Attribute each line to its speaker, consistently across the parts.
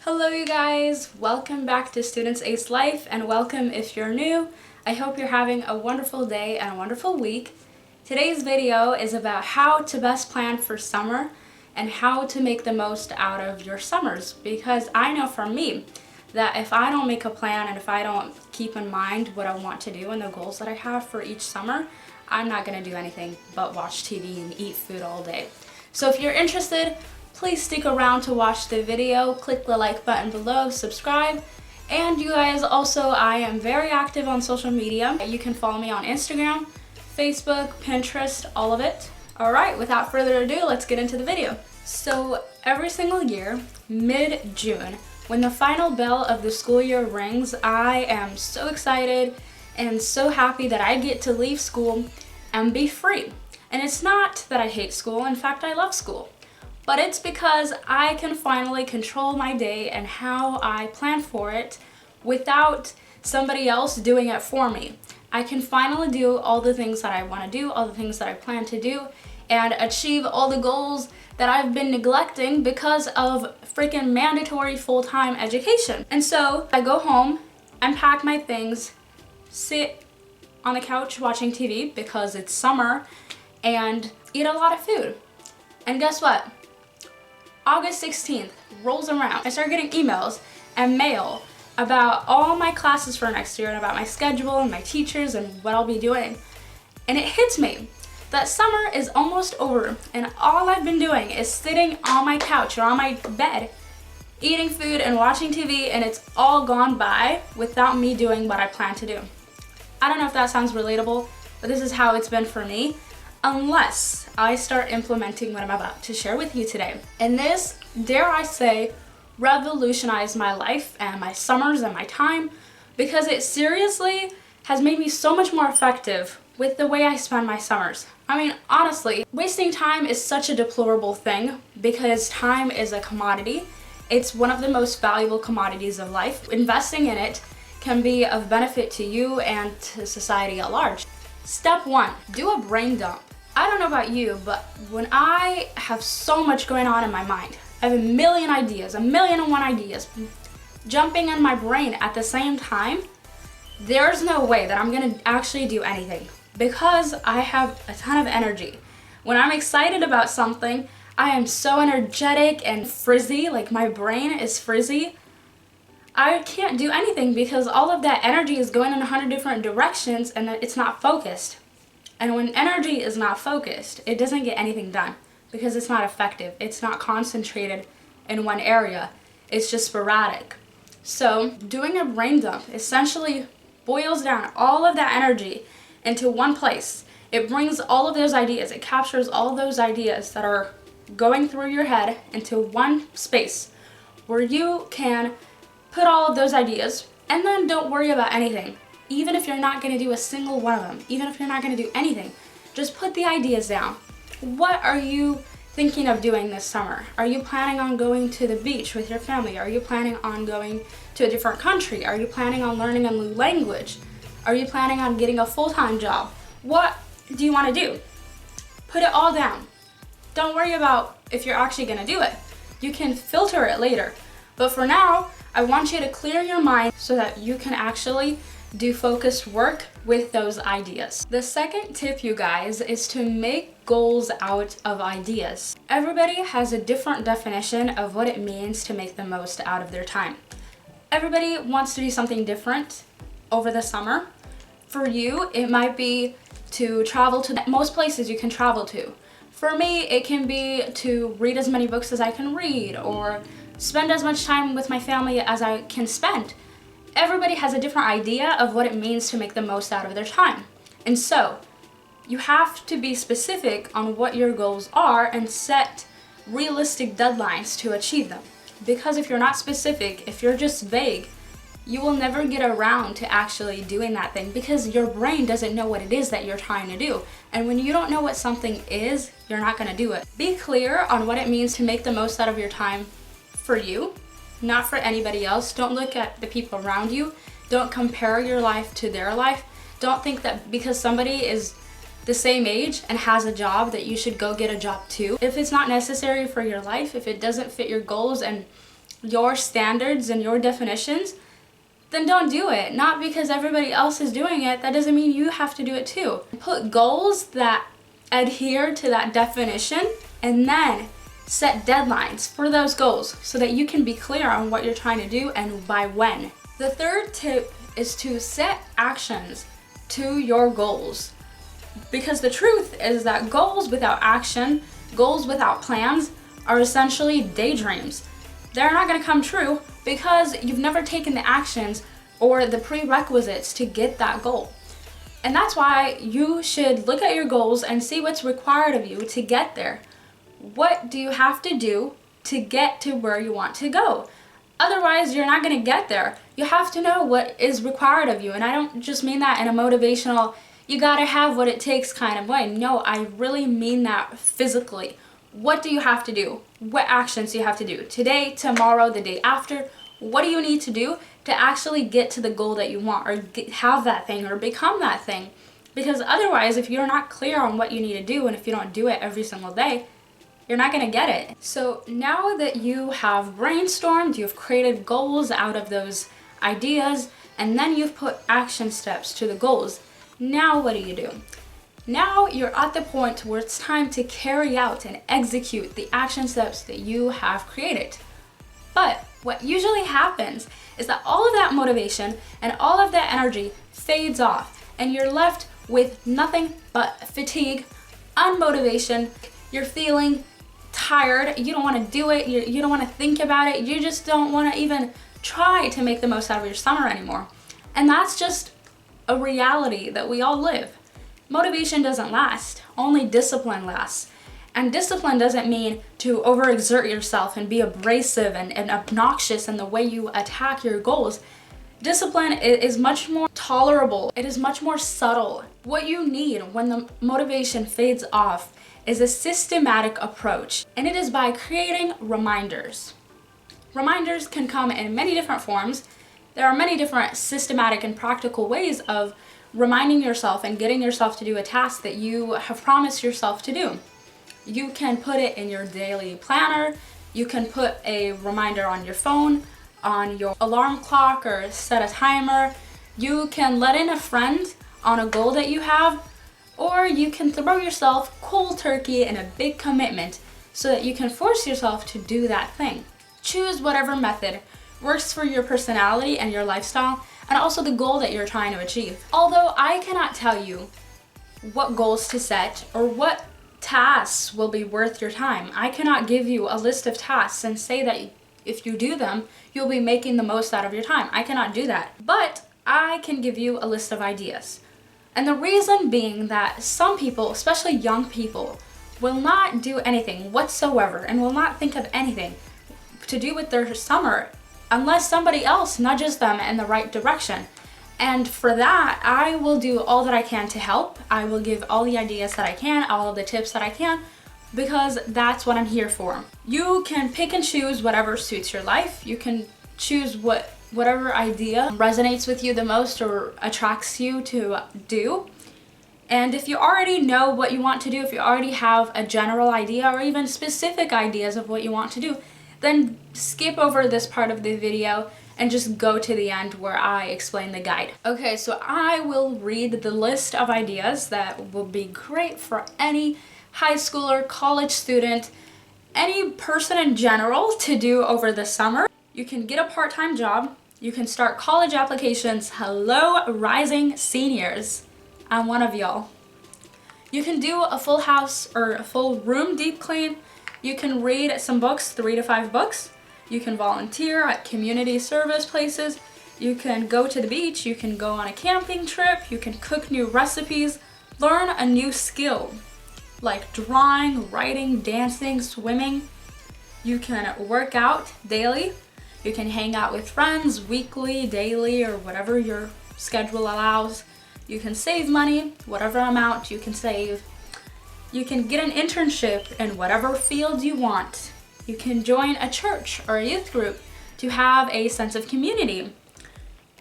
Speaker 1: Hello you guys, welcome back to Students Ace Life and welcome if you're new. I hope you're having a wonderful day and a wonderful week. Today's video is about how to best plan for summer and how to make the most out of your summers, because I know for me that if I don't make a plan and if I don't keep in mind what I want to do and the goals that I have for each summer, I'm not going to do anything but watch TV and eat food all day. So if you're interested, please stick around to watch the video, click the like button below, subscribe, and you guys also, I am very active on social media. You can follow me on Instagram, Facebook, Pinterest, all of it. Alright, without further ado, let's get into the video. So every single year, mid-June, when the final bell of the school year rings, I am so excited and so happy that I get to leave school and be free. And it's not that I hate school, in fact I love school. But it's because I can finally control my day and how I plan for it without somebody else doing it for me. I can finally do all the things that I want to do, all the things that I plan to do, and achieve all the goals that I've been neglecting because of freaking mandatory full-time education. And so I go home, unpack my things, sit on the couch watching TV because it's summer, and eat a lot of food. And guess what? August 16th rolls around. I start getting emails and mail about all my classes for next year and about my schedule and my teachers and what I'll be doing. And it hits me that summer is almost over and all I've been doing is sitting on my couch or on my bed, eating food and watching TV, and it's all gone by without me doing what I plan to do. I don't know if that sounds relatable, but this is how it's been for me. Unless I start implementing what I'm about to share with you today. And this, dare I say, revolutionized my life and my summers and my time, because it seriously has made me so much more effective with the way I spend my summers. I mean, honestly, wasting time is such a deplorable thing because time is a commodity. It's one of the most valuable commodities of life. Investing in it can be of benefit to you and to society at large. Step 1, do a brain dump. I don't know about you, but when I have so much going on in my mind, I have a million ideas, 1,000,001 ideas jumping in my brain at the same time, there's no way that I'm gonna actually do anything because I have a ton of energy. When I'm excited about something, I am so energetic and frizzy, like my brain is frizzy. I can't do anything because all of that energy is going in 100 different directions and it's not focused. And when energy is not focused, it doesn't get anything done because it's not effective. It's not concentrated in one area. It's just sporadic. So doing a brain dump essentially boils down all of that energy into one place. It brings all of those ideas, it captures all of those ideas that are going through your head into one space where you can put all of those ideas and then don't worry about anything. Even if you're not going to do a single one of them, even if you're not going to do anything, just put the ideas down. What are you thinking of doing this summer? Are you planning on going to the beach with your family? Are you planning on going to a different country? Are you planning on learning a new language? Are you planning on getting a full-time job? What do you want to do? Put it all down. Don't worry about if you're actually going to do it. You can filter it later. But for now, I want you to clear your mind so that you can actually do focused work with those ideas. The second tip, you guys, is to make goals out of ideas. Everybody has a different definition of what it means to make the most out of their time. Everybody wants to do something different over the summer. For you, it might be to travel to most places you can travel to. For me, it can be to read as many books as I can read or spend as much time with my family as I can spend. Everybody has a different idea of what it means to make the most out of their time. And so, you have to be specific on what your goals are and set realistic deadlines to achieve them. Because if you're not specific, if you're just vague, you will never get around to actually doing that thing because your brain doesn't know what it is that you're trying to do. And when you don't know what something is, you're not going to do it. Be clear on what it means to make the most out of your time for you, not for anybody else. Don't look at the people around you. Don't compare your life to their life. Don't think that because somebody is the same age and has a job that you should go get a job too. If it's not necessary for your life, if it doesn't fit your goals and your standards and your definitions, then don't do it. Not because everybody else is doing it, that doesn't mean you have to do it too. Put goals that adhere to that definition, and then set deadlines for those goals so that you can be clear on what you're trying to do and by when. The third tip is to set actions to your goals. Because the truth is that goals without action, goals without plans, are essentially daydreams. They're not going to come true because you've never taken the actions or the prerequisites to get that goal. And that's why you should look at your goals and see what's required of you to get there. What do you have to do to get to where you want to go? Otherwise, you're not going to get there. You have to know what is required of you. And I don't just mean that in a motivational, you got to have what it takes kind of way. No, I really mean that physically. What do you have to do? What actions do you have to do? Today, tomorrow, the day after? What do you need to do to actually get to the goal that you want, or have that thing, or become that thing? Because otherwise, if you're not clear on what you need to do, and if you don't do it every single day, you're not going to get it. So now that you have brainstormed, you've created goals out of those ideas, and then you've put action steps to the goals, now what do? Now you're at the point where it's time to carry out and execute the action steps that you have created. But what usually happens is that all of that motivation and all of that energy fades off, and you're left with nothing but fatigue, unmotivation. You're feeling tired, you don't want to do it, you don't want to think about it, you just don't want to even try to make the most out of your summer anymore. And that's just a reality that we all live. Motivation doesn't last, only discipline lasts. And discipline doesn't mean to overexert yourself and be abrasive and obnoxious in the way you attack your goals. Discipline is much more tolerable. It is much more subtle. What you need when the motivation fades off is a systematic approach, and it is by creating reminders. Reminders can come in many different forms. There are many different systematic and practical ways of reminding yourself and getting yourself to do a task that you have promised yourself to do. You can put it in your daily planner. You can put a reminder on your phone, on your alarm clock, or set a timer. You can let in a friend on a goal that you have, or you can throw yourself cold turkey in a big commitment so that you can force yourself to do that thing. Choose whatever method works for your personality and your lifestyle, and also the goal that you're trying to achieve. Although I cannot tell you what goals to set or what tasks will be worth your time. I cannot give you a list of tasks and say that if you do them, you'll be making the most out of your time. I cannot do that. But I can give you a list of ideas. And the reason being that some people, especially young people, will not do anything whatsoever and will not think of anything to do with their summer unless somebody else nudges them in the right direction. And for that, I will do all that I can to help. I will give all the ideas that I can, all of the tips that I can, because that's what I'm here for. You can pick and choose whatever suits your life. You can choose whatever idea resonates with you the most or attracts you to do. And if you already know what you want to do, if you already have a general idea or even specific ideas of what you want to do, then skip over this part of the video and just go to the end where I explain the guide. Okay, so I will read the list of ideas that will be great for any high schooler, college student, any person in general to do over the summer. You can get a part-time job. You can start college applications. Hello, rising seniors. I'm one of y'all. You can do a full house or a full room deep clean. You can read some books, 3 to 5 books. You can volunteer at community service places. You can go to the beach. You can go on a camping trip. You can cook new recipes. Learn a new skill like drawing, writing, dancing, swimming. You can work out daily. You can hang out with friends weekly, daily, or whatever your schedule allows. You can save money, whatever amount you can save. You can get an internship in whatever field you want. You can join a church or a youth group to have a sense of community.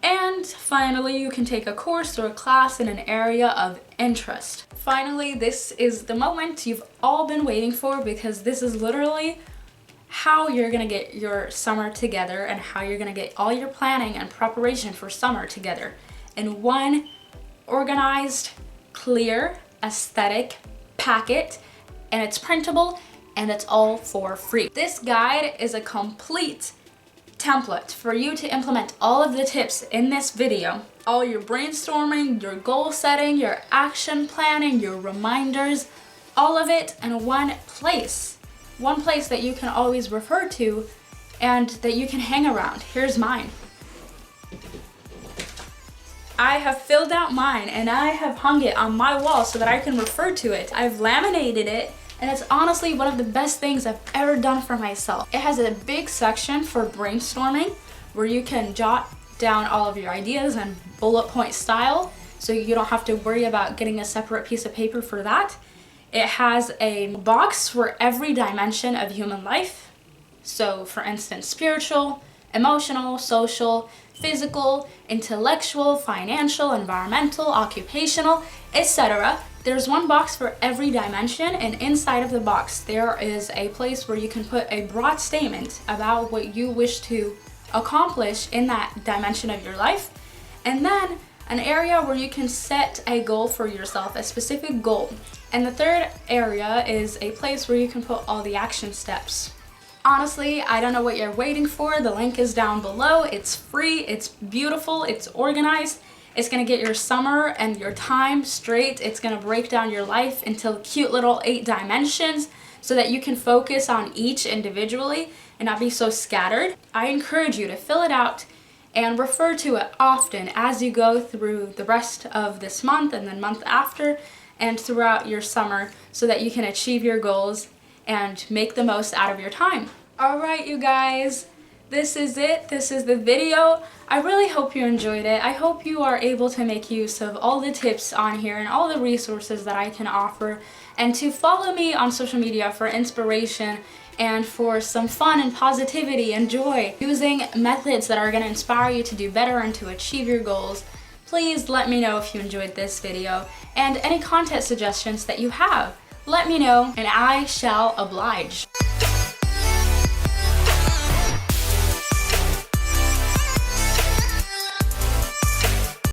Speaker 1: And finally, you can take a course or a class in an area of interest. Finally, this is the moment you've all been waiting for, because this is literally how you're gonna get your summer together and how you're gonna get all your planning and preparation for summer together in one organized, clear, aesthetic packet, and it's printable and it's all for free. This guide is a complete template for you to implement all of the tips in this video. All your brainstorming, your goal setting, your action planning, your reminders, all of it in one place. One place that you can always refer to and that you can hang around. Here's mine. I have filled out mine and I have hung it on my wall so that I can refer to it. I've laminated it and it's honestly one of the best things I've ever done for myself. It has a big section for brainstorming where you can jot down all of your ideas in bullet point style so you don't have to worry about getting a separate piece of paper for that. It has a box for every dimension of human life. So for instance, spiritual, emotional, social, physical, intellectual, financial, environmental, occupational, etc. There's one box for every dimension, and inside of the box there is a place where you can put a broad statement about what you wish to accomplish in that dimension of your life, and then an area where you can set a goal for yourself, a specific goal. And the third area is a place where you can put all the action steps. Honestly, I don't know what you're waiting for. The link is down below. It's free, it's beautiful, it's organized. It's gonna get your summer and your time straight. It's gonna break down your life into cute little 8 dimensions so that you can focus on each individually and not be so scattered. I encourage you to fill it out and refer to it often as you go through the rest of this month and then month after and throughout your summer so that you can achieve your goals and make the most out of your time. All right, you guys, this is it. This is the video. I really hope you enjoyed it. I hope you are able to make use of all the tips on here and all the resources that I can offer, and to follow me on social media for inspiration and for some fun and positivity and joy using methods that are going to inspire you to do better and to achieve your goals. Please let me know if you enjoyed this video and any content suggestions that you have. Let me know and I shall oblige.